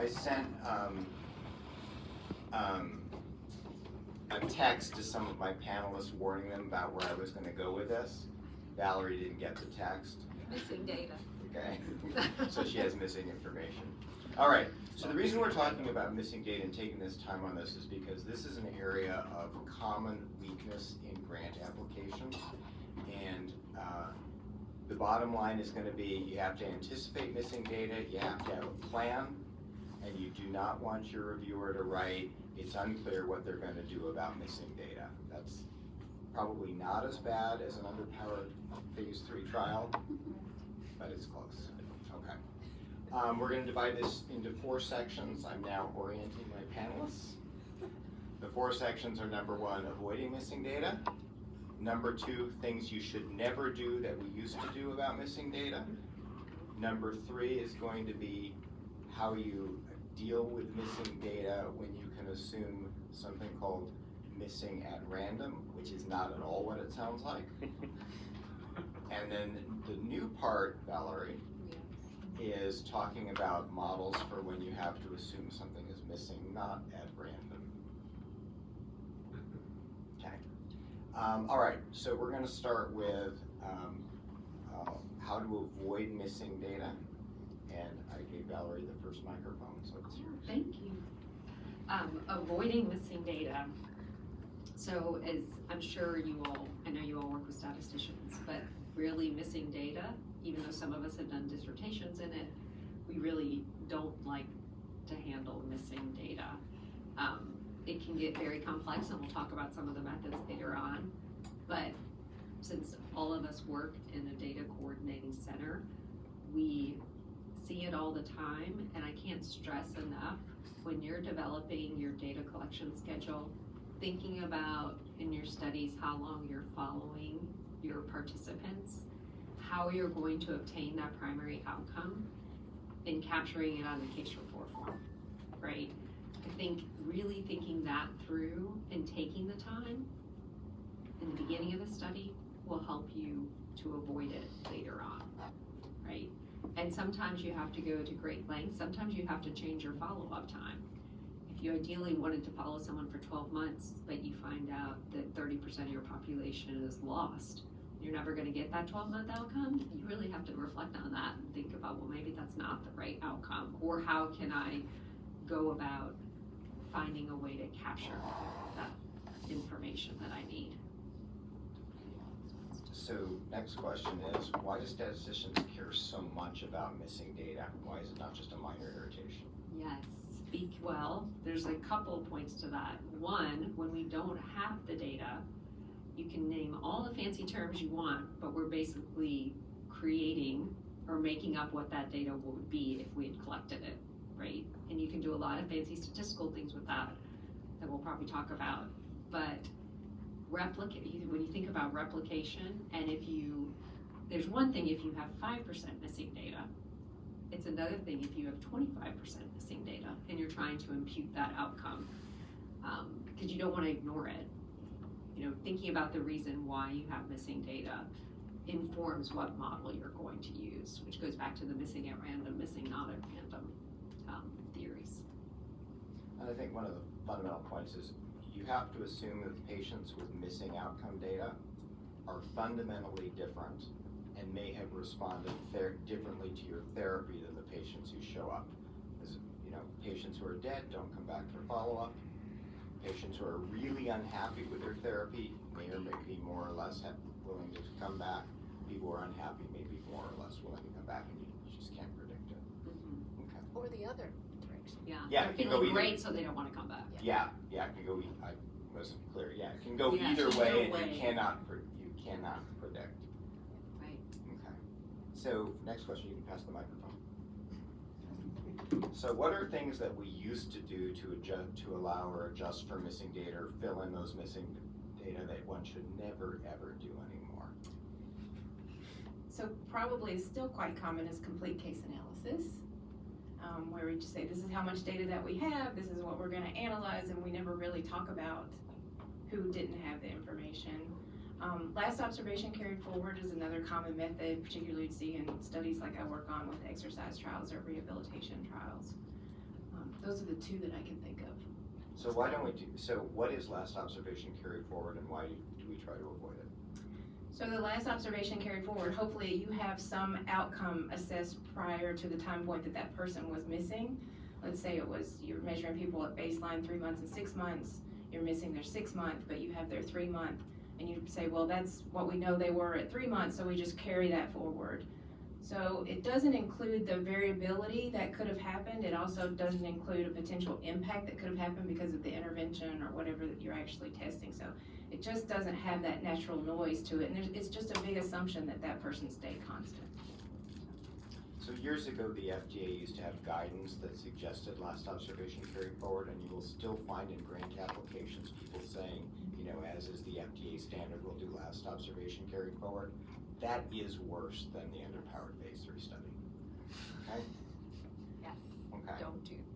I sent a text to some of my panelists warning them about where I was going to go with this. Valerie didn't get the text. Missing data. Okay, so she has missing information. All right, so the reason we're talking about missing data and taking this time on this is because this is an area of common weakness in grant applications. And the bottom line is going to be you have to anticipate missing data, you have to have a plan, and you do not want your reviewer to write, it's unclear what they're going to do about missing data. That's probably not as bad as an underpowered phase 3 trial, but it's close. Okay. We're going to divide this into 4 sections. I'm now orienting my panelists. The 4 sections are: number 1, avoiding missing data; number 2, things you should never do that we used to do about missing data; number 3 is going to be how you deal with missing data when you can assume something called missing at random, which is not at all what it sounds like. And then the new part, Valerie, is talking about models for when you have to assume something is missing, not at random. Okay. All right, so we're going to start with how to avoid missing data. And I gave Valerie the first microphone, so it's yours. Thank you. Avoiding missing data. So as I'm sure you all, I know you all work with statisticians, but really missing data, even though some of us have done dissertations in it, we really don't like to handle missing data. It can get very complex, and we'll talk about some of the methods later on, but since all of us work in a data coordinating center, we see it all the time, and I can't stress enough, when you're developing your data collection schedule, thinking about in your studies how long you're following your participants, how you're going to obtain that primary outcome, and capturing it on the case report form, right? I think really thinking that through and taking the time in the beginning of the study will help you to avoid it later on, right? And sometimes you have to go to great lengths. Sometimes you have to change your follow-up time. If you ideally wanted to follow someone for 12 months, but you find out that 30% of your population is lost, you're never going to get that 12-month outcome, you really have to reflect on that and think about, well, maybe that's not the right outcome, or how can I go about finding a way to capture that information that I need. So next question is, why do statisticians care so much about missing data? Why is it not just a minor irritation? Yes, well, there's a couple of points to that. One, when we don't have the data, you can name all the fancy terms you want, but we're basically creating or making up what that data would be if we had collected it, right? And you can do a lot of fancy statistical things with that we'll probably talk about. But when you think about replication, and there's one thing if you have 5% missing data, it's another thing if you have 25% missing data and you're trying to impute that outcome, because you don't want to ignore it. You know, thinking about the reason why you have missing data informs what model you're going to use, which goes back to the missing at random, missing not at random theories. And I think one of the fundamental points is you have to assume that the patients with missing outcome data are fundamentally different and may have responded differently to your therapy than the patients who show up. As, you know, patients who are dead don't come back for follow-up. Patients who are really unhappy with their therapy may or may be more or less willing to come back. People who are unhappy may be more or less willing to come back, and you just can't predict it. Mm-hmm. Okay. Or the other direction. Yeah, they're feeling great, so they don't want to come back. Yeah, it can go. I wasn't clear. Yeah, it can go either way, and you cannot predict. Right. Okay. So next question, you can pass the microphone. So what are things that we used to do to allow or adjust for missing data or fill in those missing data that one should never ever do anymore? So probably still quite common is complete case analysis, where we just say this is how much data that we have, this is what we're going to analyze, and we never really talk about who didn't have the information. Last observation carried forward is another common method, particularly you'd see in studies like I work on with exercise trials or rehabilitation trials. Those are the two that I can think of. So why don't we do, so what is last observation carried forward and why do we try to avoid it? So the last observation carried forward, hopefully you have some outcome assessed prior to the time point that that person was missing. Let's say it was, you're measuring people at baseline 3 months and 6 months, you're missing their 6 month, but you have their 3 month, and you say, well, that's what we know they were at 3 months, so we just carry that forward. So it doesn't include the variability that could have happened. It also doesn't include a potential impact that could have happened because of the intervention or whatever that you're actually testing. So it just doesn't have that natural noise to it, and it's just a big assumption that that person stayed constant. So years ago, the FDA used to have guidance that suggested last observation carried forward, and you will still find in grant applications people saying, you know, as is the FDA standard, we'll do last observation carried forward. That is worse than the underpowered phase 3 study. Okay? Yes. Okay.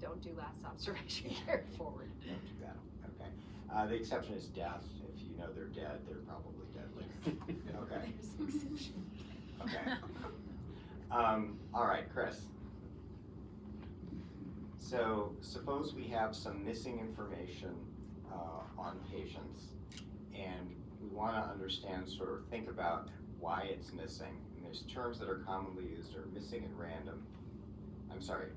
Don't do last observation carried forward. Don't do that. Okay. The exception is death. If you know they're dead, they're probably deadly. Okay. There's an exception. Okay. All right, Chris. So suppose we have some missing information on patients, and we want to understand, sort of think about why it's missing. And there's terms that are commonly used are missing at random. I'm sorry,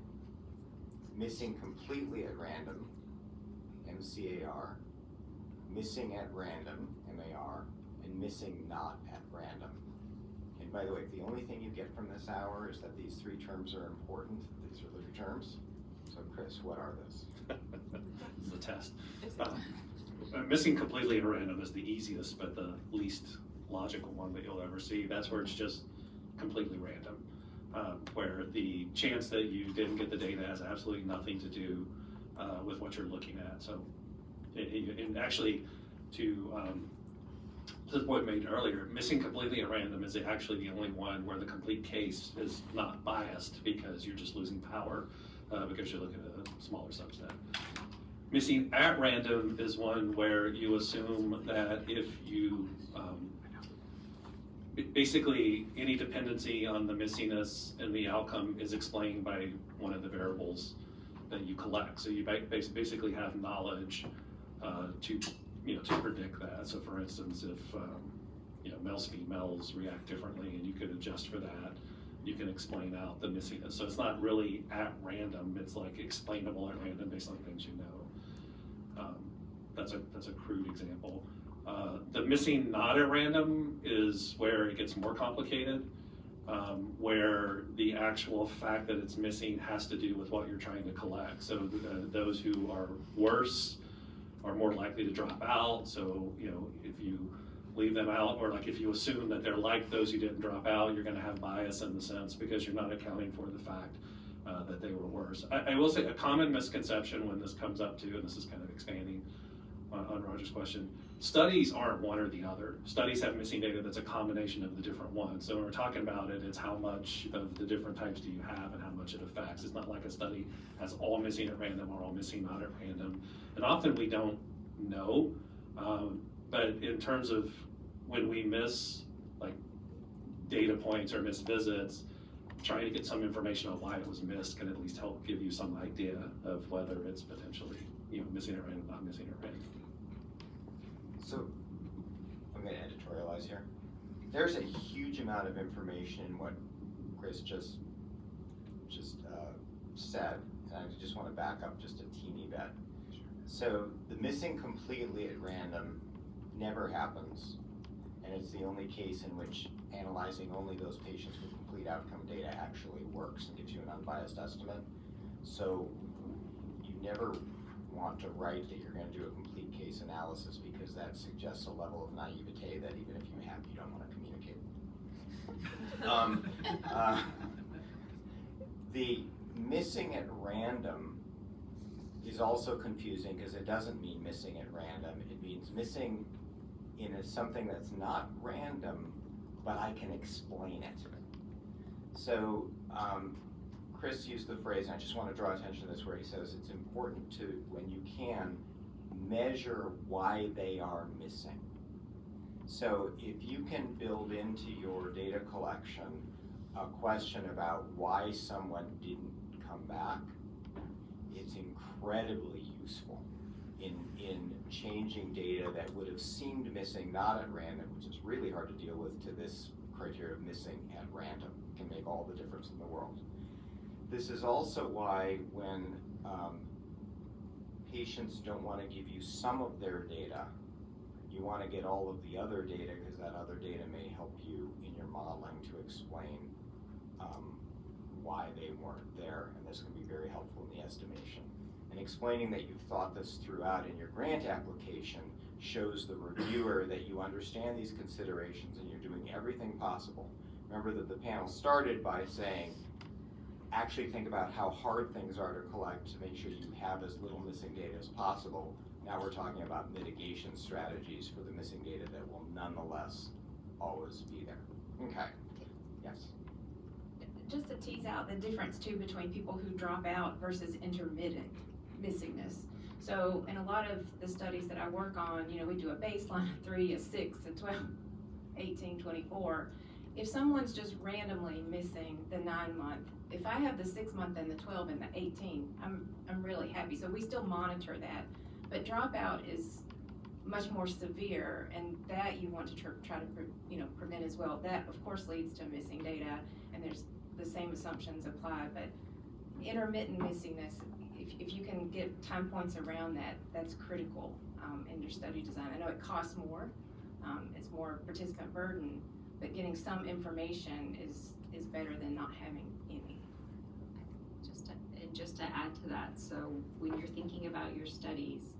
missing completely at random, MCAR, missing at random, MAR, and missing not at random. And by the way, the only thing you get from this hour is that these 3 terms are important. These are the terms. So Chris, what are those? It's a test. Missing completely at random is the easiest, but the least logical one that you'll ever see. That's where it's just completely random, where the chance that you didn't get the data has absolutely nothing to do with what you're looking at. So, and actually, to the point made earlier, missing completely at random is actually the only one where the complete case is not biased because you're just losing power because you're looking at a smaller subset. Missing at random is one where you assume that if you, basically any dependency on the missiness and the outcome is explained by one of the variables that you collect. So you basically have knowledge to predict that. So for instance, if males, females react differently and you could adjust for that, you can explain out the missiness. So it's not really at random, it's like explainable at random based on things you know. That's a crude example. The missing not at random is where it gets more complicated, where the actual fact that it's missing has to do with what you're trying to collect. So those who are worse are more likely to drop out. So, if you leave them out, or like if you assume that they're like those who didn't drop out, you're gonna have bias in the sense because you're not accounting for the fact that they were worse. I will say a common misconception when this comes up too, and this is kind of expanding on Roger's question, studies aren't one or the other. Studies have missing data that's a combination of the different ones. So when we're talking about it, it's how much of the different types do you have and how much it affects. It's not like a study has all missing at random or all missing not at random. And often we don't know, but in terms of when we miss like data points or miss visits, trying to get some information on why it was missed can at least help give you some idea of whether it's potentially missing at random, not missing at random. So I'm going to editorialize here. There's a huge amount of information in what Chris just said, and I just want to back up just a teeny bit. So the missing completely at random never happens, and it's the only case in which analyzing only those patients with complete outcome data actually works and gives you an unbiased estimate. So you never want to write that you're going to do a complete case analysis because that suggests a level of naivete that even if you have, you don't want to communicate. The missing at random is also confusing because it doesn't mean missing at random. It means missing in something that's not random, but I can explain it. So Chris used the phrase, and I just want to draw attention to this, where he says it's important to, when you can, measure why they are missing. So if you can build into your data collection a question about why someone didn't come back, it's incredibly useful in changing data that would have seemed missing not at random, which is really hard to deal with, to this criteria of missing at random. It can make all the difference in the world. This is also why when patients don't want to give you some of their data, you want to get all of the other data, because that other data may help you in your modeling to explain why they weren't there, and this can be very helpful in the estimation. And explaining that you've thought this throughout in your grant application shows the reviewer that you understand these considerations and you're doing everything possible. Remember that the panel started by saying, actually think about how hard things are to collect to make sure you have as little missing data as possible. Now we're talking about mitigation strategies for the missing data that will nonetheless always be there. Okay, yes? Just to tease out the difference too between people who drop out versus intermittent missingness. So in a lot of the studies that I work on, you know, we do a baseline of 3, a 6, a 12, 18, 24. If someone's just randomly missing the 9-month, if I have the 6-month and the 12 and the 18, I'm really happy. So we still monitor that. But dropout is much more severe, and that you want to try to prevent as well. That of course leads to missing data, and there's the same assumptions apply. But intermittent missingness, if you can get time points around that, that's critical in your study design. I know it costs more, it's more participant burden, but getting some information is better than not having any. Just to add to that, so when you're thinking about your studies,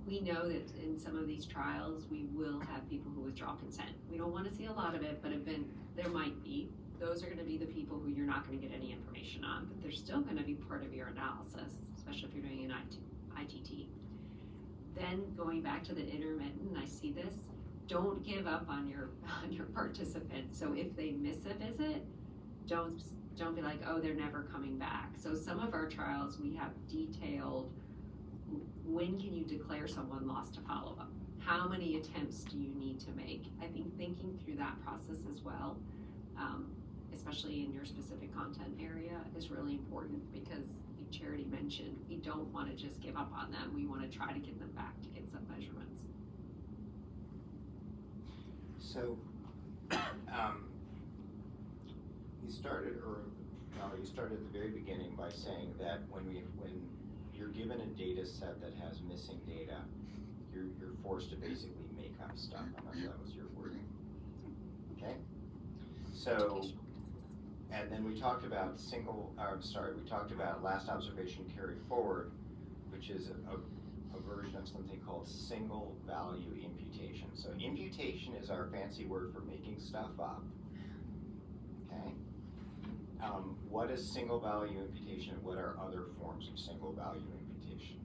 we know that in some of these trials, we will have people who withdraw consent. We don't want to see a lot of it, but there might be. Those are going to be the people who you're not going to get any information on, but they're still going to be part of your analysis, especially if you're doing an ITT. Then going back to the intermittent, I see this, don't give up on your participants. So if they miss a visit, don't be like, oh, they're never coming back. So some of our trials, we have detailed, when can you declare someone lost to follow-up? How many attempts do you need to make? I think thinking through that process as well, especially in your specific content area, is really important, because like Charity mentioned, we don't want to just give up on them. We want to try to get them back to get some measurements. So, you started at the very beginning by saying that when you're given a data set that has missing data, you're forced to basically make up stuff. I don't know if that was your wording. Okay? So, and then we talked about we talked about last observation carried forward, which is a version of something called single value imputation. So imputation is our fancy word for making stuff up. Okay? What is single value imputation? What are other forms of single value imputation?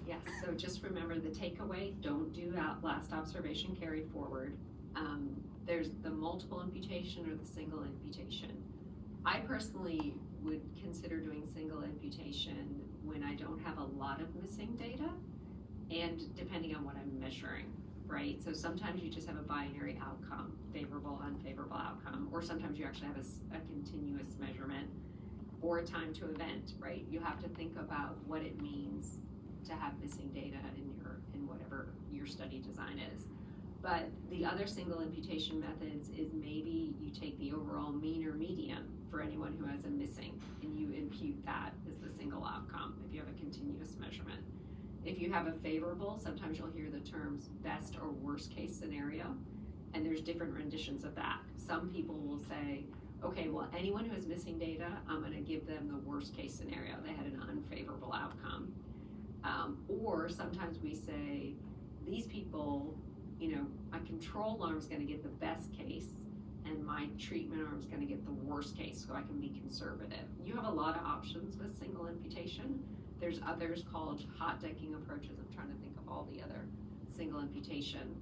Yes, so just remember the takeaway, don't do last observation carried forward. There's the multiple imputation or the single imputation. I personally would consider doing single imputation when I don't have a lot of missing data, and depending on what I'm measuring, right? So sometimes you just have a binary outcome, favorable, unfavorable outcome, or sometimes you actually have a continuous measurement or a time to event, right? You have to think about what it means to have missing data in whatever your study design is. But the other single imputation methods is maybe you take the overall mean or median for anyone who has a missing, and you impute that as the single outcome if you have a continuous measurement. If you have a favorable, sometimes you'll hear the terms best or worst case scenario, and there's different renditions of that. Some people will say, okay, well, anyone who has missing data, I'm going to give them the worst case scenario. They had an unfavorable outcome. Or sometimes we say, these people, my control arm is going to get the best case, and my treatment arm is going to get the worst case, so I can be conservative. You have a lot of options with single imputation. There's others called hot decking approaches. I'm trying to think of all the other single imputation.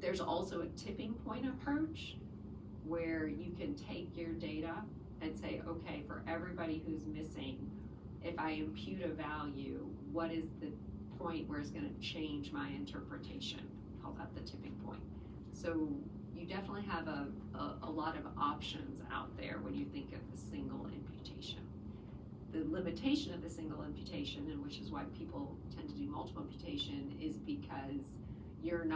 There's also a tipping point approach where you can take your data and say, okay, for everybody who's missing, if I impute a value, what is the point where it's going to change my interpretation? We call that the tipping point. So you definitely have a lot of options out there when you think of the single imputation. the limitation of the single imputation, and which is why people tend to do multiple imputation, is because there's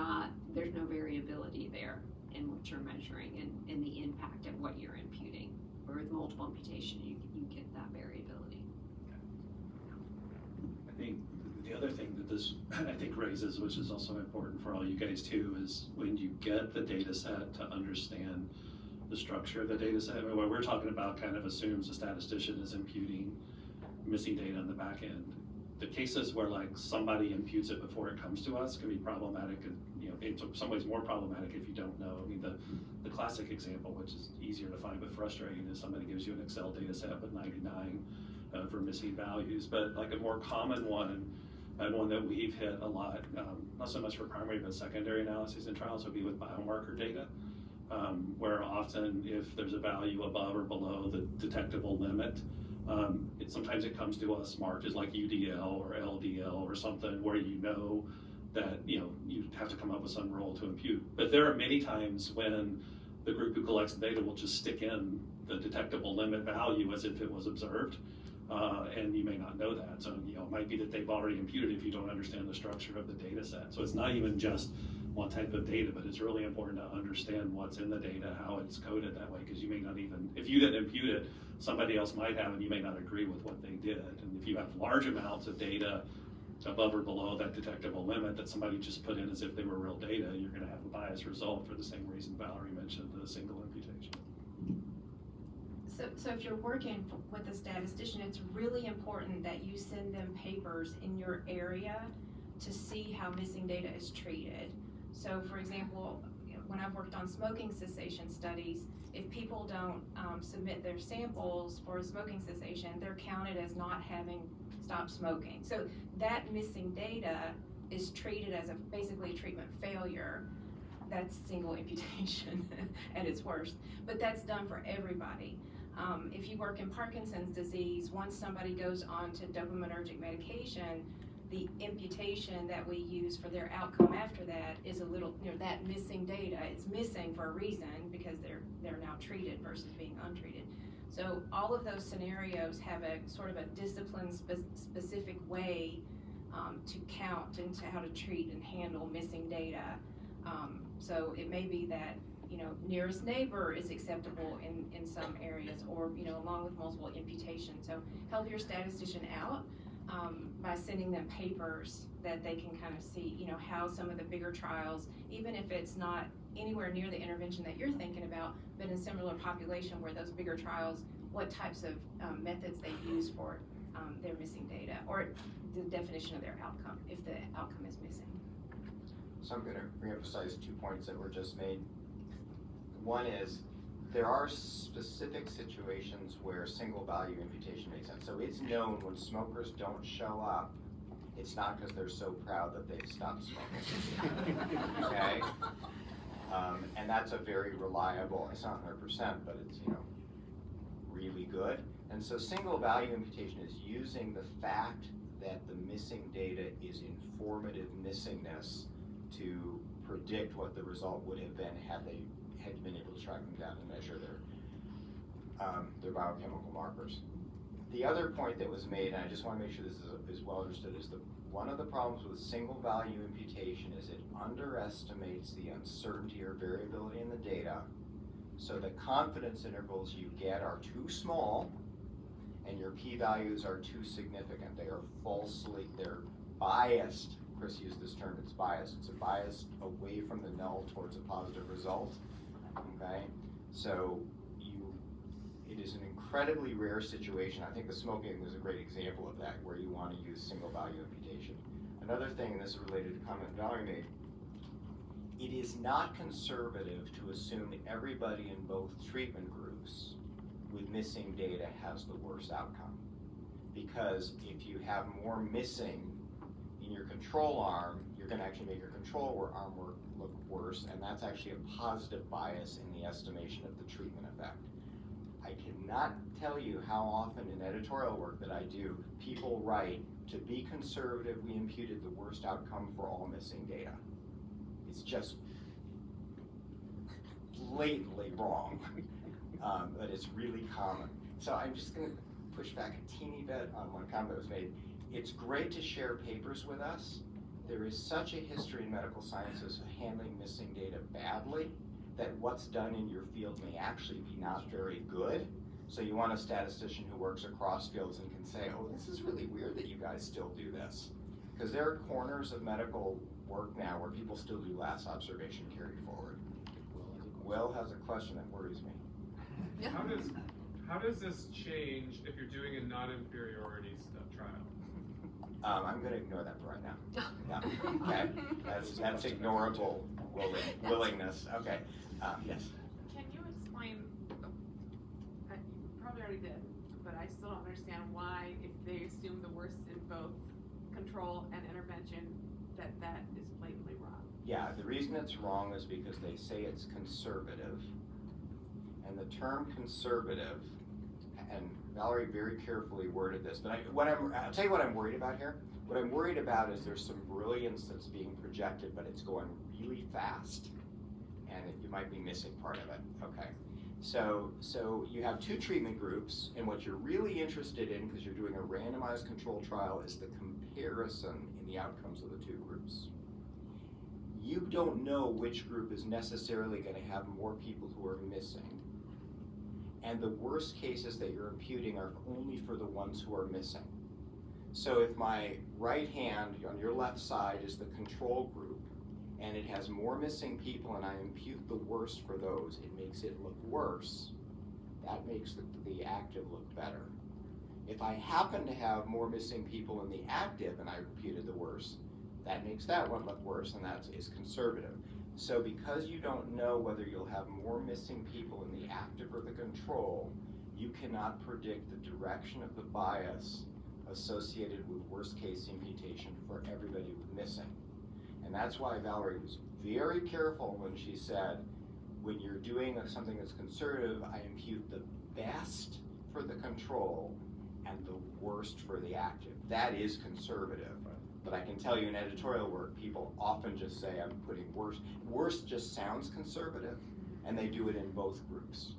no variability there in what you're measuring and the impact of what you're imputing. Where with multiple imputation, you get that variability. I think the other thing that this, I think, raises, which is also important for all you guys too, is when you get the data set to understand the structure of the data set. I mean, what we're talking about kind of assumes a statistician is imputing missing data on the back end. The cases where like somebody imputes it before it comes to us can be problematic, and in some ways more problematic if you don't know. I mean, the classic example, which is easier to find but frustrating, is somebody gives you an Excel data set with 99 for missing values. But like a more common one, and one that we've hit a lot, not so much for primary but secondary analyses and trials, would be with biomarker data, where often if there's a value above or below the detectable limit, sometimes it comes to us marked as like UDL or LDL or something, where that you have to come up with some rule to impute. But there are many times when the group who collects the data will just stick in the detectable limit value as if it was observed, and you may not know that. So it might be that they've already imputed if you don't understand the structure of the data set. So it's not even just one type of data, but it's really important to understand what's in the data, how it's coded that way, because you may not even, if you didn't impute it, somebody else might have, and you may not agree with what they did. And if you have large amounts of data above or below that detectable limit that somebody just put in as if they were real data, you're going to have a biased result for the same reason Valerie mentioned, the single imputation. So if you're working with a statistician, it's really important that you send them papers in your area to see how missing data is treated. So for example, when I've worked on smoking cessation studies, if people don't submit their samples for smoking cessation, they're counted as not having stopped smoking. So that missing data is treated as basically a treatment failure. That's single imputation at its worst, but that's done for everybody. If you work in Parkinson's disease, once somebody goes on to dopaminergic medication, the imputation that we use for their outcome after that is a little, that missing data. It's missing for a reason because they're now treated versus being untreated. So all of those scenarios have a sort of a discipline specific way to count and to how to treat and handle missing data. So it may be that nearest neighbor is acceptable in some areas, or along with multiple imputations. So help your statistician out by sending them papers that they can kind of see how some of the bigger trials, even if it's not anywhere near the intervention that you're thinking about, but in similar population where those bigger trials, what types of methods they use for their missing data, or the definition of their outcome if the outcome is missing. So I'm going to reemphasize 2 points that were just made. One is, there are specific situations where single value imputation makes sense. So it's known when smokers don't show up, it's not because they're so proud that they've stopped smoking. Okay? And that's a very reliable, it's not 100%, but it's really good. And so single value imputation is using the fact that the missing data is informative missingness to predict what the result would have been had they had been able to track them down and measure their biochemical markers. The other point that was made, and I just want to make sure this is well understood, is one of the problems with single value imputation is it underestimates the uncertainty or variability in the data, so the confidence intervals you get are too small and your p-values are too significant. They're biased. Chris used this term, it's biased. It's a bias away from the null towards a positive result. Okay, so it is an incredibly rare situation. I think the smoking is a great example of that, where you want to use single value imputation. Another thing, and this is related to a comment Valerie made, it is not conservative to assume everybody in both treatment groups with missing data has the worst outcome. Because if you have more missing in your control arm, you're going to actually make your control arm look worse, and that's actually a positive bias in the estimation of the treatment effect. I cannot tell you how often in editorial work that I do, people write, to be conservative, we imputed the worst outcome for all missing data. It's just blatantly wrong, but it's really common. So I'm just going to push back a teeny bit on one comment that was made. It's great to share papers with us. There is such a history in medical sciences of handling missing data badly that what's done in your field may actually be not very good. So you want a statistician who works across fields and can say, oh, this is really weird that you guys still do this. Because there are corners of medical work now where people still do last observation carry forward. Will has a question that worries me. How does this change if you're doing a non-inferiority trial? I'm going to ignore that for right now. Yeah. Okay. That's ignorable willingness. Okay. Yes. Can you explain, you probably already did, but I still don't understand why, if they assume the worst in both control and intervention, that is blatantly wrong? Yeah, the reason it's wrong is because they say it's conservative. And the term conservative, and Valerie very carefully worded this, but I'll tell you what I'm worried about here. What I'm worried about is there's some brilliance that's being projected, but it's going really fast, and you might be missing part of it. Okay, so you have two treatment groups, and what you're really interested in, because you're doing a randomized control trial, is the comparison in the outcomes of the two groups. You don't know which group is necessarily going to have more people who are missing. And the worst cases that you're imputing are only for the ones who are missing. So if my right hand on your left side is the control group, and it has more missing people, and I impute the worst for those, it makes it look worse. That makes the active look better. If I happen to have more missing people in the active, and I imputed the worst, that makes that one look worse, and that is conservative. So because you don't know whether you'll have more missing people in the active or the control, you cannot predict the direction of the bias associated with worst case imputation for everybody with missing. And that's why Valerie was very careful when she said, when you're doing something that's conservative, I impute the best for the control and the worst for the active. That is conservative. But I can tell you in editorial work, people often just say, I'm putting worst. Worst just sounds conservative, and they do it in both groups.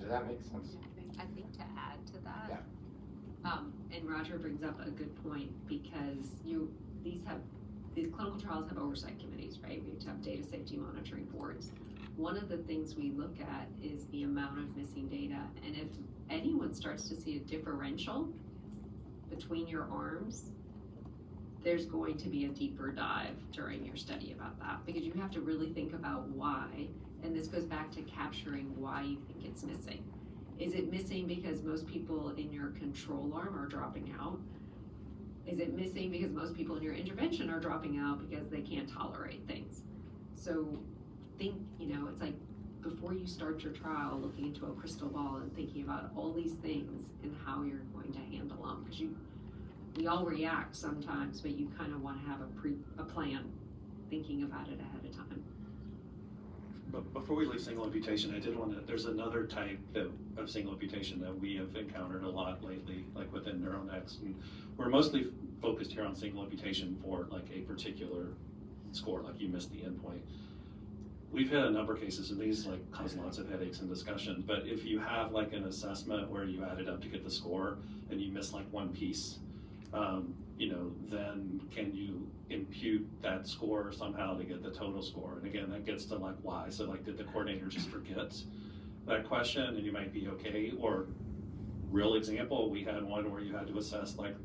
Does that make sense? I think to add to that, Yeah. And Roger brings up a good point, because these clinical trials have oversight committees, right? We have to have data safety monitoring boards. One of the things we look at is the amount of missing data, and if anyone starts to see a differential between your arms, there's going to be a deeper dive during your study about that, because you have to really think about why, and this goes back to capturing why you think it's missing. Is it missing because most people in your control arm are dropping out? Is it missing because most people in your intervention are dropping out because they can't tolerate things? So think, it's like before you start your trial, looking into a crystal ball and thinking about all these things and how you're going to handle them, because we all react sometimes, but you kind of want to have a plan, thinking about it ahead of time. But before we leave single imputation, I did want to, there's another type of single imputation that we have encountered a lot lately, like within NeuroNext, and we're mostly focused here on single imputation for like a particular score, like you missed the endpoint. We've had a number of cases, and these like cause lots of headaches and discussion, but if you have like an assessment where you added up to get the score and you miss like one piece, then can you impute that score somehow to get the total score? And again, that gets to like why. So like, did the coordinator just forget that question and you might be okay? Or real example, we had one where you had to assess like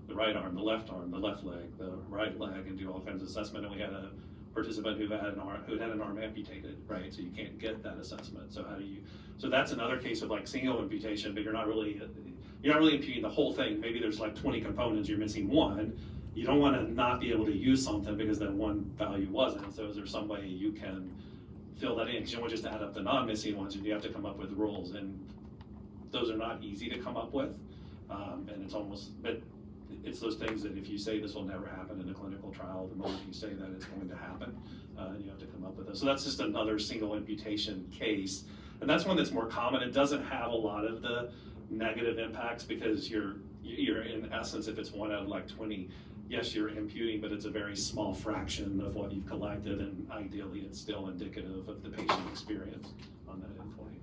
the right arm, the left leg, the right leg, and do all kinds of assessment. And we had a participant who had an arm amputated, right? So you can't get that assessment. So so that's another case of like single imputation, but you're not really imputing the whole thing. Maybe there's like 20 components, you're missing one. You don't want to not be able to use something because that one value wasn't. So is there some way you can fill that in? Because you don't want to just add up the non-missing ones, and you have to come up with rules. And those are not easy to come up with. And it's those things that if you say this will never happen in a clinical trial, the moment you say that it's going to happen, and you have to come up with it. So that's just another single imputation case. And that's one that's more common. It doesn't have a lot of the negative impacts because you're in essence, if it's 1 out of like 20, yes, you're imputing, but it's a very small fraction of what you've collected, and ideally it's still indicative of the patient experience on that endpoint.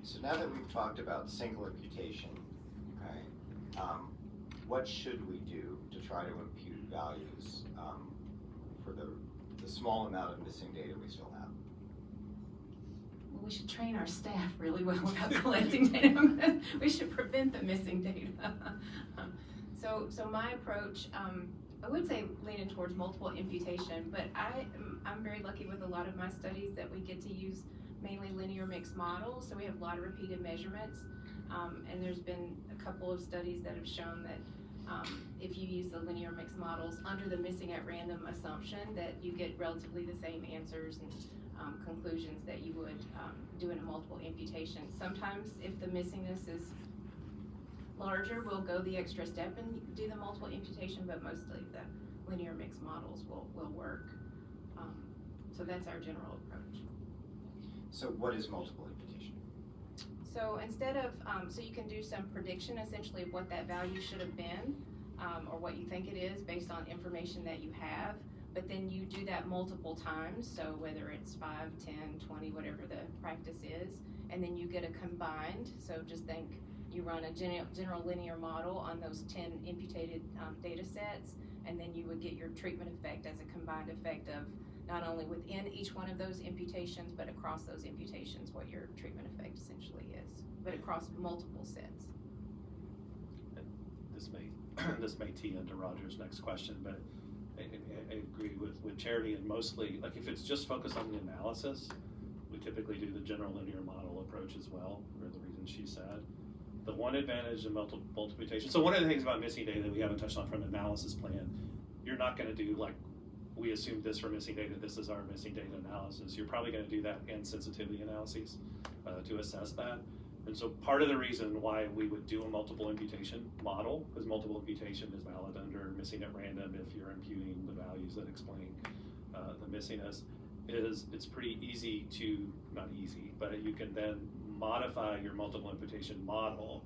So now that we've talked about single imputation, okay, what should we do to try to impute values for the small amount of missing data we still have? Well, we should train our staff really well about collecting data. We should prevent the missing data. So my approach, I would say leaning towards multiple imputation, but I'm very lucky with a lot of my studies that we get to use mainly linear mixed models, so we have a lot of repeated measurements, and there's been a couple of studies that have shown that if you use the linear mixed models under the missing at random assumption, that you get relatively the same answers and conclusions that you would doing a multiple imputation. Sometimes if the missingness is larger, we'll go the extra step and do the multiple imputation, but mostly the linear mixed models will work. So that's our general approach. So what is multiple imputation? So instead of, so you can do some prediction essentially of what that value should have been, or what you think it is based on information that you have, but then you do that multiple times, so whether it's 5, 10, 20, whatever the practice is, and then you get a combined, so just think you run a general linear model on those 10 imputated data sets, and then you would get your treatment effect as a combined effect of not only within each one of those imputations, but across those imputations, what your treatment effect essentially is, but across multiple sets. This may tee into Roger's next question, but I agree with Charity, and mostly, like if it's just focused on the analysis, we typically do the general linear model approach as well, for the reasons she said. The one advantage of multiple imputation, so one of the things about missing data that we haven't touched on from an analysis plan, you're not gonna do like, we assumed this for missing data, this is our missing data analysis. You're probably gonna do that and sensitivity analyses to assess that. And so part of the reason why we would do a multiple imputation model, because multiple imputation is valid under missing at random if you're imputing the values that explain the missingness, is it's pretty easy to, not easy, but you can then modify your multiple imputation model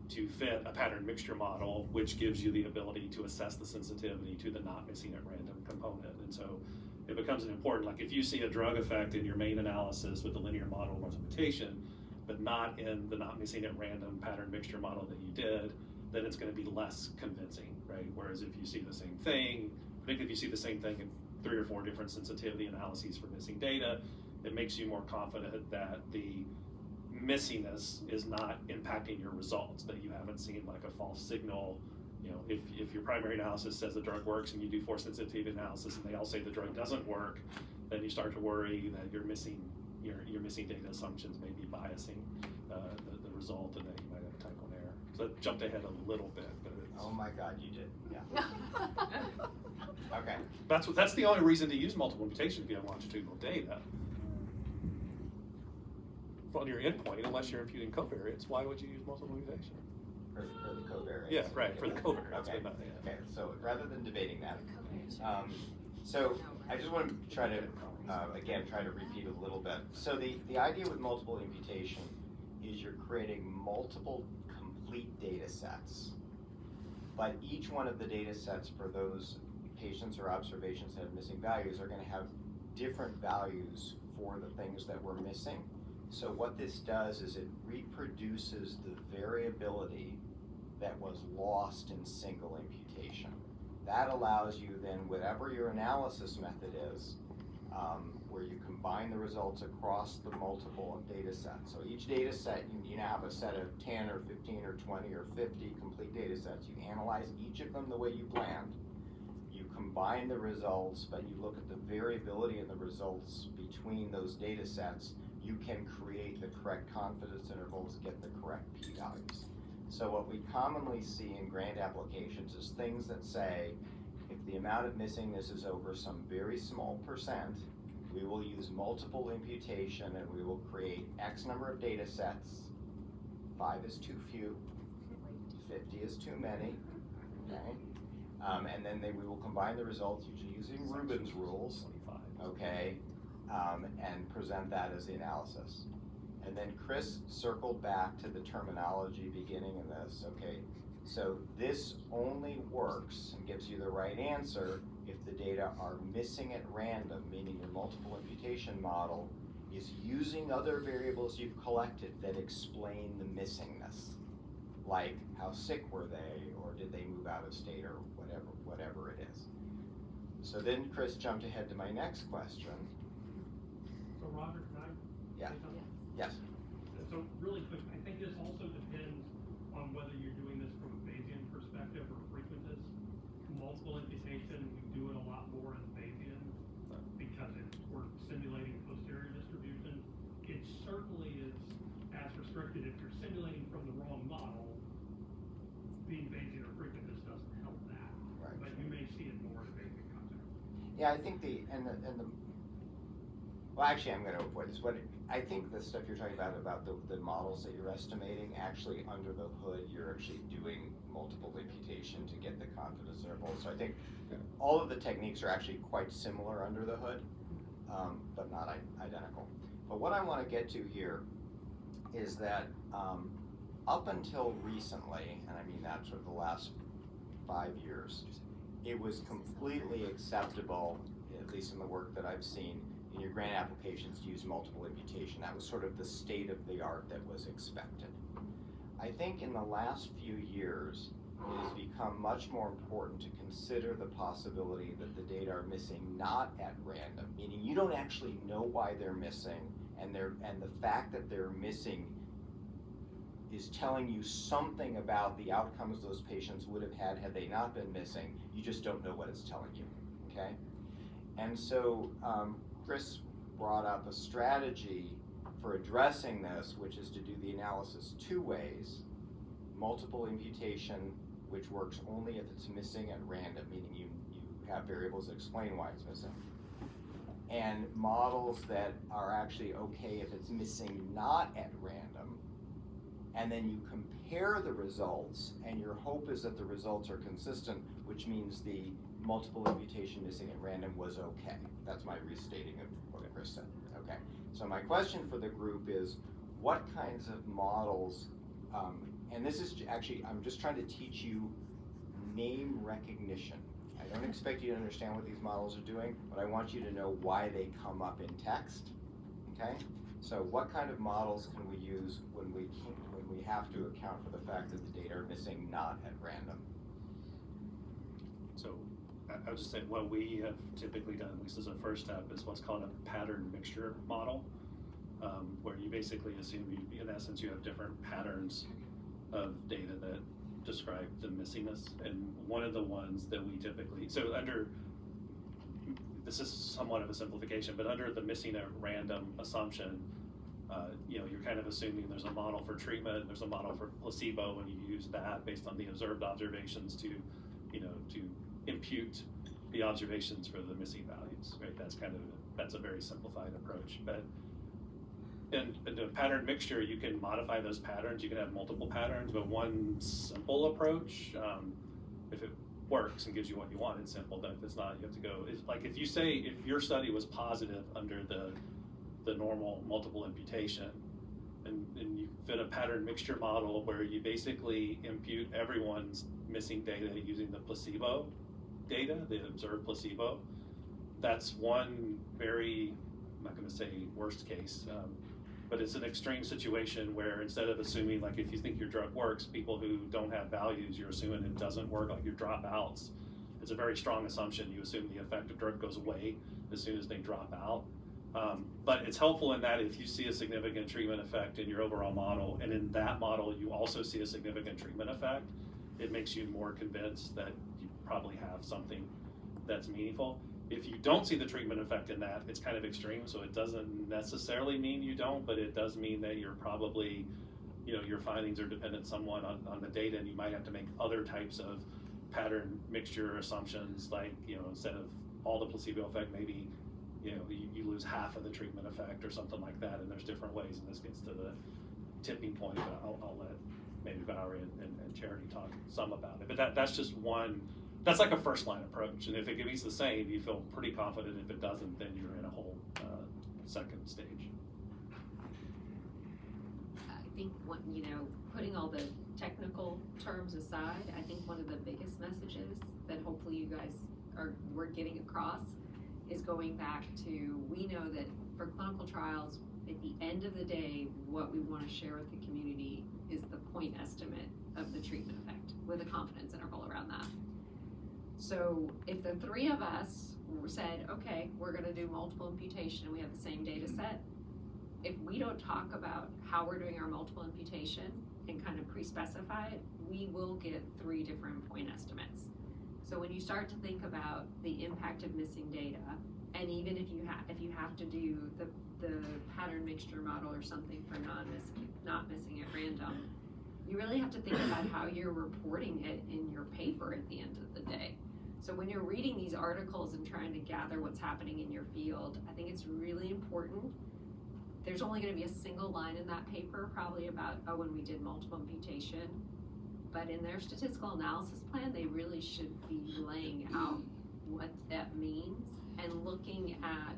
to fit a pattern mixture model, which gives you the ability to assess the sensitivity to the not missing at random component. And so it becomes an important, like if you see a drug effect in your main analysis with the linear model multiplication, but not in the not missing at random pattern mixture model that you did, then it's going to be less convincing, right? Whereas if you see the same thing, particularly if you see the same thing in 3 or 4 different sensitivity analyses for missing data, it makes you more confident that the missingness is not impacting your results, that you haven't seen like a false signal. You know, if your primary analysis says the drug works and you do 4 sensitivity analysis and they all say the drug doesn't work, then you start to worry that you're missing your missing data assumptions may be biasing the result, and that you might have a type 1 error. So that jumped ahead a little bit, but it's, Oh my God, you did, yeah. Okay. that's the only reason to use multiple imputation if you have longitudinal data. On your endpoint, unless you're imputing covariates, why would you use multiple imputation? For the covariates. Yeah, right, for the covariates, Okay, but not, yeah. okay, so rather than debating that, so I just want to try to, again, try to repeat a little bit. So the idea with multiple imputation is you're creating multiple complete data sets, but each one of the data sets for those patients or observations that have missing values are going to have different values for the things that we're missing. So what this does is it reproduces the variability that was lost in single imputation. That allows you then, whatever your analysis method is, where you combine the results across the multiple data sets. So each data set, you now have a set of 10 or 15 or 20 or 50 complete data sets. You analyze each of them the way you planned. You combine the results, but you look at the variability in the results between those data sets. You can create the correct confidence intervals, get the correct p-values. So what we commonly see in grant applications is things that say, if the amount of missingness is over some very small percent, we will use multiple imputation and we will create X number of data sets. 5 is too few, 50 is too many, okay? And then we will combine the results usually using Rubin's rules, okay? And present that as the analysis. And then Chris circled back to the terminology beginning in this, okay? So this only works and gives you the right answer if the data are missing at random, meaning your multiple imputation model is using other variables you've collected that explain the missingness, like how sick were they, or did they move out of state, or whatever it is. So then Chris jumped ahead to my next question. So Roger, can I? Yeah. say something? Yes. So really quick, I think this also depends on whether you're doing this from a Bayesian perspective or frequentist. Multiple imputation, we do it a lot more in Bayesian because we're simulating posterior distribution. It certainly is as restricted if you're simulating from the wrong model. Being Bayesian or frequentist doesn't help that. Right. But you may see it more in a Bayesian context. Yeah, I think well, actually, I'm going to avoid this. I think the stuff you're talking about the models that you're estimating, actually under the hood, you're actually doing multiple imputation to get the confidence interval. So I think all of the techniques are actually quite similar under the hood, but not identical. But what I want to get to here is that up until recently, and I mean that sort of the last 5 years, it was completely acceptable, at least in the work that I've seen, in your grant applications to use multiple imputation. That was sort of the state of the art that was expected. I think in the last few years, it has become much more important to consider the possibility that the data are missing not at random, meaning you don't actually know why they're missing, and the fact that they're missing is telling you something about the outcomes those patients would have had they not been missing. You just don't know what it's telling you, okay? And so Chris brought up a strategy for addressing this, which is to do the analysis 2 ways: multiple imputation, which works only if it's missing at random, meaning you have variables that explain why it's missing, and models that are actually okay if it's missing not at random, and then you compare the results, and your hope is that the results are consistent, which means the multiple imputation missing at random was okay. That's my restating of what Chris said. Okay. So my question for the group is, what kinds of models, and this is actually, I'm just trying to teach you name recognition. I don't expect you to understand what these models are doing, but I want you to know why they come up in text. Okay. So what kind of models can we use when we have to account for the fact that the data are missing not at random? So I would just say what we have typically done, at least as a first step, is what's called a pattern mixture model, where you basically assume, in essence, you have different patterns of data that describe the missingness. And one of the ones that we typically, so under, this is somewhat of a simplification, but under the missing at random assumption, you're kind of assuming there's a model for treatment, there's a model for placebo, and you use that based on the observed observations to impute the observations for the missing values, right? That's a very simplified approach. But in a pattern mixture, you can modify those patterns. You can have multiple patterns, but one simple approach, if it works and gives you what you want, it's simple. But if it's not, you have to go. It's like if you say, if your study was positive under the normal multiple imputation, and you fit a pattern mixture model where you basically impute everyone's missing data using the placebo data, the observed placebo, that's one very, I'm not going to say worst case, but it's an extreme situation where instead of assuming, like if you think your drug works, people who don't have values, you're assuming it doesn't work, like your dropouts. It's a very strong assumption. You assume the effective drug goes away as soon as they drop out. But it's helpful in that if you see a significant treatment effect in your overall model, and in that model you also see a significant treatment effect, it makes you more convinced that you probably have something that's meaningful. If you don't see the treatment effect in that, it's kind of extreme, so it doesn't necessarily mean you don't, but it does mean that you're probably, your findings are dependent somewhat on the data, and you might have to make other types of pattern mixture assumptions, like, instead of all the placebo effect, maybe you lose half of the treatment effect or something like that, and there's different ways, and this gets to the tipping point, but I'll let maybe Valerie and Charity talk some about it. But that's just one, that's like a first line approach, and if it meets the same, you feel pretty confident. If it doesn't, then you're in a whole second stage. I think putting all the technical terms aside, I think one of the biggest messages that hopefully you guys we're getting across is going back to, we know that for clinical trials, at the end of the day, what we want to share with the community is the point estimate of the treatment effect with a confidence interval around that. So if the three of us said, okay, we're gonna do multiple imputation, we have the same data set, if we don't talk about how we're doing our multiple imputation and kind of pre-specify it, we will get 3 different point estimates. So when you start to think about the impact of missing data, and even if you have to do the pattern mixture model or something for not missing at random, you really have to think about how you're reporting it in your paper at the end of the day. So when you're reading these articles and trying to gather what's happening in your field, I think it's really important. There's only going to be a single line in that paper probably about, oh, when we did multiple imputation. But in their statistical analysis plan, they really should be laying out what that means and looking at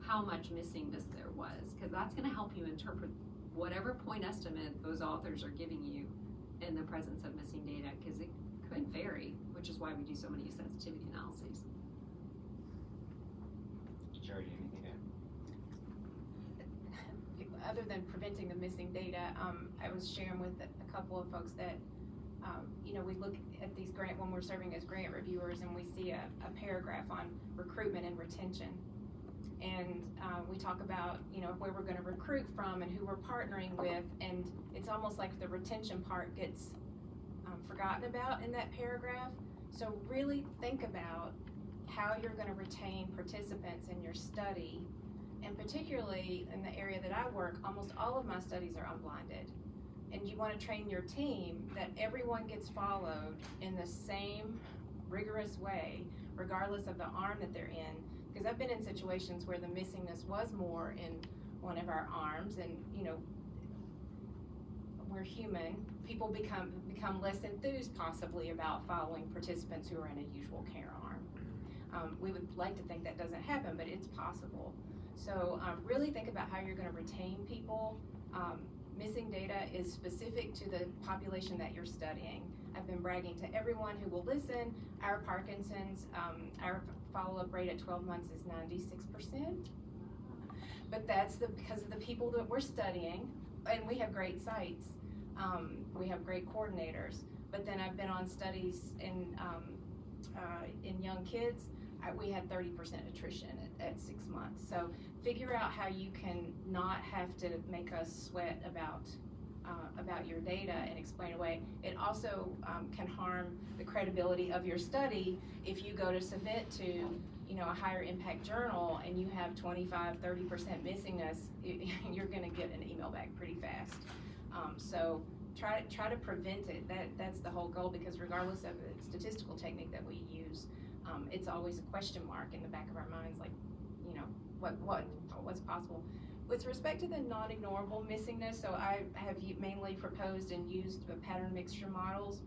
how much missingness there was, because that's going to help you interpret whatever point estimate those authors are giving you in the presence of missing data, because it could vary, which is why we do so many sensitivity analyses. Jerry, anything to add? Other than preventing the missing data, I was sharing with a couple of folks that, we look at these when we're serving as grant reviewers, and we see a paragraph on recruitment and retention. And we talk about, where we're gonna recruit from and who we're partnering with, and it's almost like the retention part gets forgotten about in that paragraph. So really think about how you're gonna retain participants in your study, and particularly in the area that I work, almost all of my studies are unblinded. And you wanna train your team that everyone gets followed in the same rigorous way, regardless of the arm that they're in. Because I've been in situations where the missingness was more in one of our arms, and we're human. People become less enthused possibly about following participants who are in a usual care arm. We would like to think that doesn't happen, but it's possible. So really think about how you're going to retain people. Missing data is specific to the population that you're studying. I've been bragging to everyone who will listen. Our Parkinson's, our follow-up rate at 12 months is 96%. But that's because of the people that we're studying, and we have great sites. We have great coordinators. But then I've been on studies in young kids. We had 30% attrition at 6 months. So figure out how you can not have to make us sweat about your data and explain away. It also can harm the credibility of your study if you go to submit to a higher impact journal and you have 25-30% missingness. You're going to get an email back pretty fast. So try to prevent it. That's the whole goal, because regardless of the statistical technique that we use, it's always a question mark in the back of our minds, like, what's possible. With respect to the non-ignorable missingness, so I have mainly proposed and used the pattern mixture models,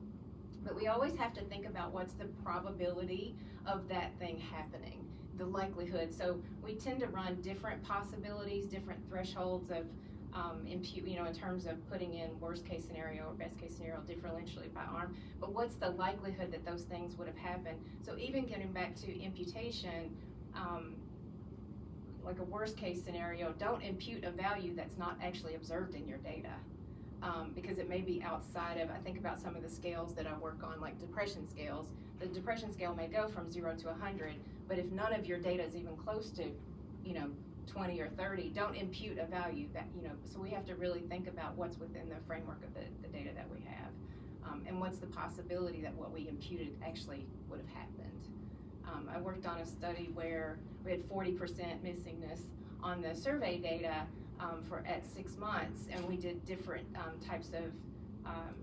but we always have to think about what's the probability of that thing happening, the likelihood. So we tend to run different possibilities, different thresholds of in terms of putting in worst case scenario or best case scenario differentially by arm, but what's the likelihood that those things would have happened? So even getting back to imputation, like a worst case scenario, don't impute a value that's not actually observed in your data, because it may be outside of, I think about some of the scales that I work on, like depression scales. The depression scale may go from 0 to 100, but if none of your data is even close to, 20 or 30, don't impute a value that, so we have to really think about what's within the framework of the data that we have, and what's the possibility that what we imputed actually would have happened. I worked on a study where we had 40% missingness on the survey data at 6 months, and we did different types of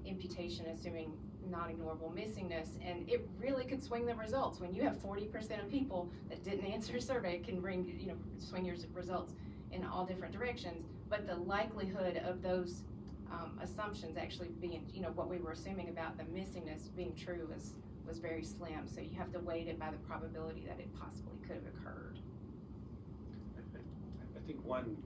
imputation assuming non-ignorable missingness, and it really could swing the results. When you have 40% of people that didn't answer a survey, it can bring, swing your results in all different directions, but the likelihood of those assumptions actually being, what we were assuming about the missingness being true was very slim, so you have to weight it by the probability that it possibly could have occurred. I think one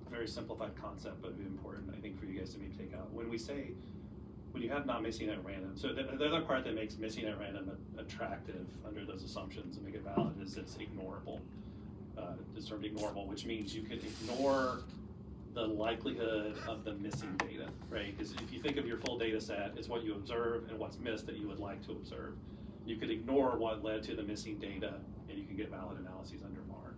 very simplified concept, but important, I think, for you guys to maybe take out. When you have not missing at random, so the other part that makes missing at random attractive under those assumptions and make it valid is it's ignorable. determining normal, which means you can ignore the likelihood of the missing data, right? Because if you think of your full data set, it's what you observe and what's missed that you would like to observe. You could ignore what led to the missing data, and you can get valid analyses under MAR.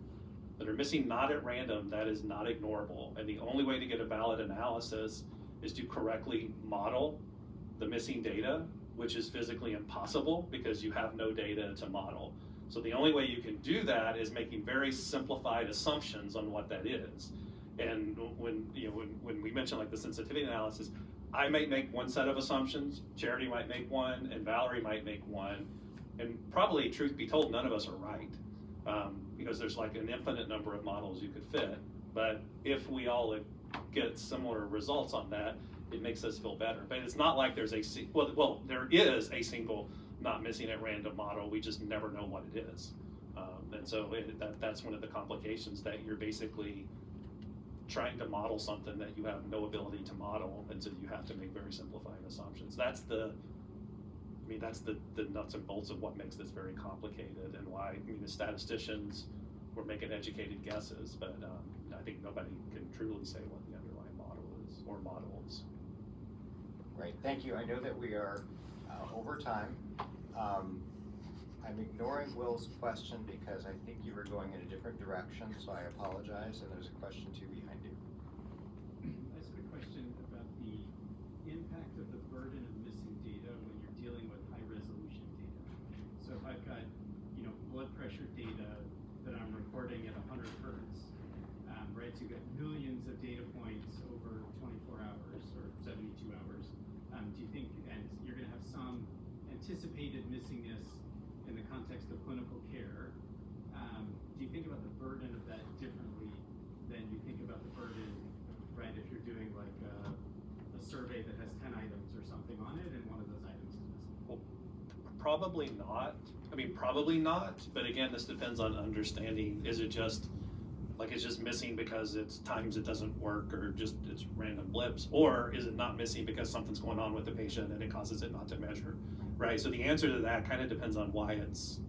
But are missing not at random, that is not ignorable. And the only way to get a valid analysis is to correctly model the missing data, which is physically impossible because you have no data to model. So the only way you can do that is making very simplified assumptions on what that is. And when we mention like the sensitivity analysis, I might make one set of assumptions, Charity might make one, and Valerie might make one. And probably, truth be told, none of us are right, because there's like an infinite number of models you could fit. But if we all get similar results on that, it makes us feel better. But it's not like there's well, there is a single not missing at random model. We just never know what it is. And so that's one of the complications, that you're basically trying to model something that you have no ability to model, and so you have to make very simplified assumptions. That's the nuts and bolts of what makes this very complicated, and why, as statisticians, we're making educated guesses, but I think nobody can truly say what the underlying model is, or models. Right, thank you. I know that we are over time. I'm ignoring Will's question because I think you were going in a different direction, so I apologize, and there's a question too behind you. That's a good question about the impact of the burden of missing data when you're dealing with high resolution data. So if I've got, blood pressure data that I'm recording at 100 hertz, right? So you've got millions of data points over 24 hours or 72 hours. Do you think, and you're going to have some anticipated missingness in the context of clinical care, do you think about the burden of that differently than you think about the burden, right, if you're doing like a survey that has 10 items or something on it and one of those items is missing? Well, probably not. Probably not, but again, this depends on understanding. Is it just like it's just missing because it's times it doesn't work, or just it's random blips, or is it not missing because something's going on with the patient and it causes it not to measure, right? So the answer to that kind of depends on why it's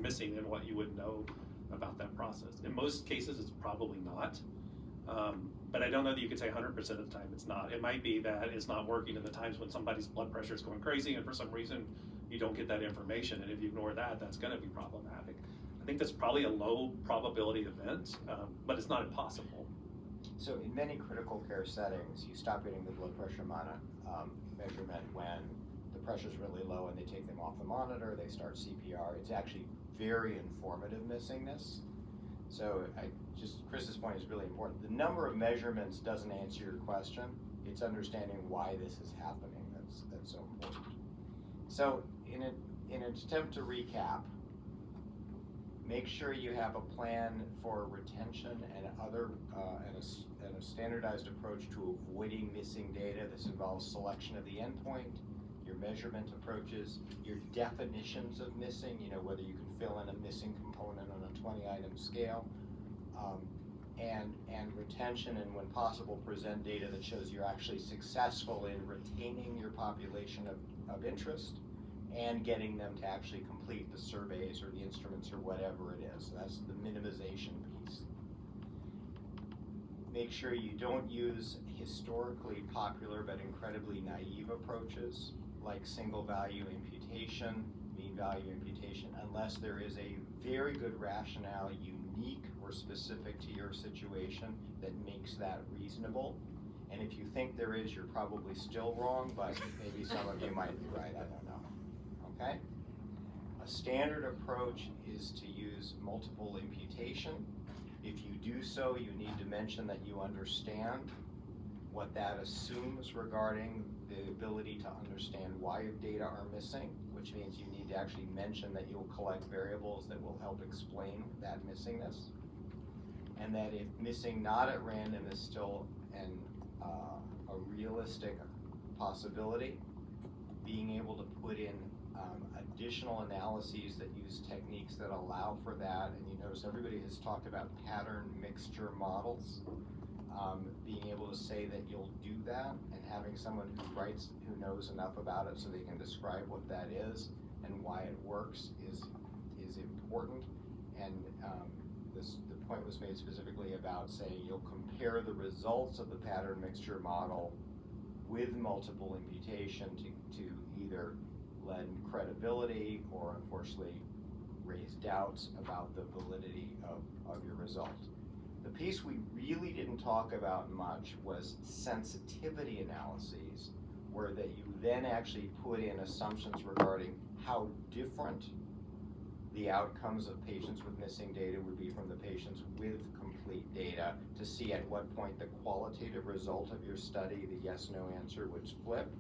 missing and what you would know about that process. In most cases, it's probably not, but I don't know that you could say 100% of the time it's not. It might be that it's not working in the times when somebody's blood pressure is going crazy, and for some reason you don't get that information, and if you ignore that, that's going to be problematic. I think that's probably a low probability event, but it's not impossible. So in many critical care settings, you stop getting the blood pressure measurement when the pressure's really low and they take them off the monitor, they start CPR. It's actually very informative missingness. So Chris's point is really important. The number of measurements doesn't answer your question. It's understanding why this is happening that's so important. So in an attempt to recap, make sure you have a plan for retention and and a standardized approach to avoiding missing data. This involves selection of the endpoint, your measurement approaches, your definitions of missing, whether you can fill in a missing component on a 20-item scale, and retention, and when possible, present data that shows you're actually successful in retaining your population of interest and getting them to actually complete the surveys or the instruments or whatever it is. So that's the minimization piece. Make sure you don't use historically popular but incredibly naive approaches like single value imputation, mean value imputation, unless there is a very good rationale unique or specific to your situation that makes that reasonable. And if you think there is, you're probably still wrong, but maybe some of you might be right, I don't know. Okay? A standard approach is to use multiple imputation. If you do so, you need to mention that you understand what that assumes regarding the ability to understand why your data are missing, which means you need to actually mention that you'll collect variables that will help explain that missingness. And that if missing not at random is still a realistic possibility, being able to put in additional analyses that use techniques that allow for that. And you notice everybody has talked about pattern mixture models. Being able to say that you'll do that, and having someone who knows enough about it so they can describe what that is and why it works is important. And the point was made specifically about saying you'll compare the results of the pattern mixture model with multiple imputation to either lend credibility or unfortunately raise doubts about the validity of your result. The piece we really didn't talk about much was sensitivity analyses, where that you then actually put in assumptions regarding how different the outcomes of patients with missing data would be from the patients with complete data, to see at what point the qualitative result of your study, the yes/no answer, would flip.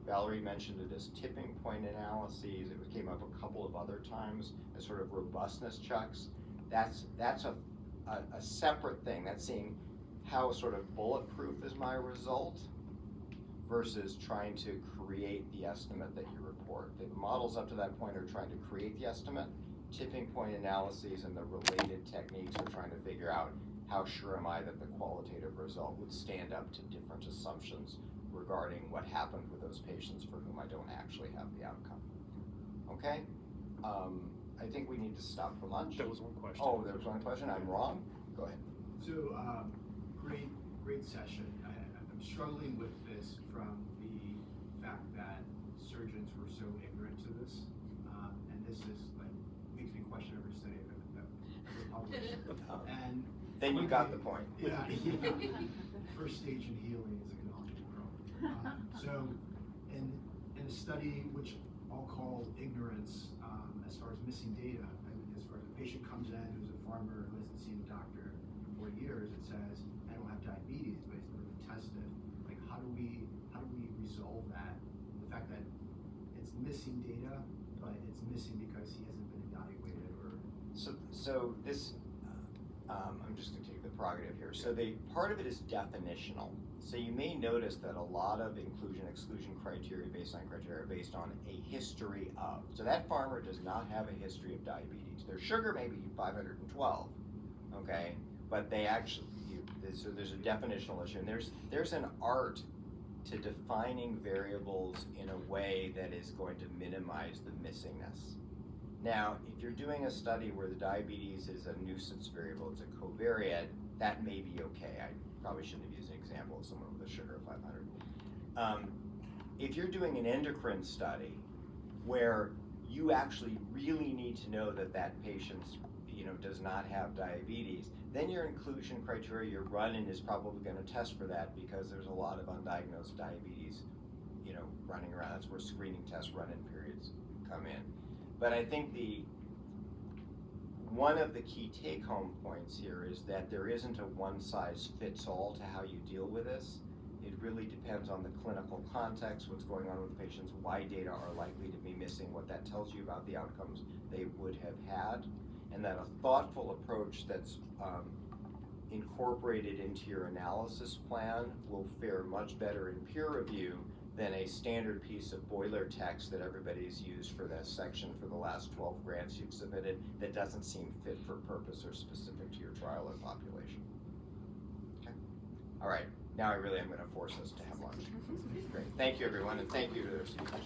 Valerie mentioned it as tipping point analyses. It came up a couple of other times as sort of robustness checks. That's a separate thing. That's seeing how sort of bulletproof is my result versus trying to create the estimate that you report. The models up to that point are trying to create the estimate. Tipping point analyses and the related techniques are trying to figure out how sure am I that the qualitative result would stand up to different assumptions regarding what happened with those patients for whom I don't actually have the outcome. Okay? I think we need to stop for lunch. There was one question. Oh, there was one question? I'm wrong? Go ahead. So, great session. I'm struggling with this from the fact that surgeons were so ignorant to this. And this is like, makes me question every study I've ever published. And Then you got the point. yeah. First stage in healing is acknowledging the problem. So, in a study which I'll call ignorance, as far as missing data, and as far as a patient comes in who's a farmer who hasn't seen a doctor for 40 years, it says, I don't have diabetes, but he's never been tested. Like, how do we resolve that? The fact that it's missing data, but it's missing because he hasn't been evaluated or. So this, I'm just going to take the prerogative here. So part of it is definitional. So you may notice that a lot of inclusion-exclusion criteria, baseline criteria, are based on a history of. So that farmer does not have a history of diabetes. Their sugar may be 512, okay? But they actually, so there's a definitional issue. And there's an art to defining variables in a way that is going to minimize the missingness. Now, if you're doing a study where the diabetes is a nuisance variable, it's a covariate, that may be okay. I probably shouldn't have used an example of someone with a sugar of 500. If you're doing an endocrine study where you actually really need to know that that patient, does not have diabetes, then your inclusion criteria you're running is probably going to test for that, because there's a lot of undiagnosed diabetes, running around. That's where screening test run-in periods come in. But I think one of the key take-home points here is that there isn't a one-size-fits-all to how you deal with this. It really depends on the clinical context, what's going on with patients, why data are likely to be missing, what that tells you about the outcomes they would have had, and that a thoughtful approach that's incorporated into your analysis plan will fare much better in peer review than a standard piece of boiler text that everybody's used for that section for the last 12 grants you've submitted that doesn't seem fit for purpose or specific to your trial or population. Okay. All right. Now I really am going to force us to have lunch. Great. Thank you, everyone, and thank you to their speakers.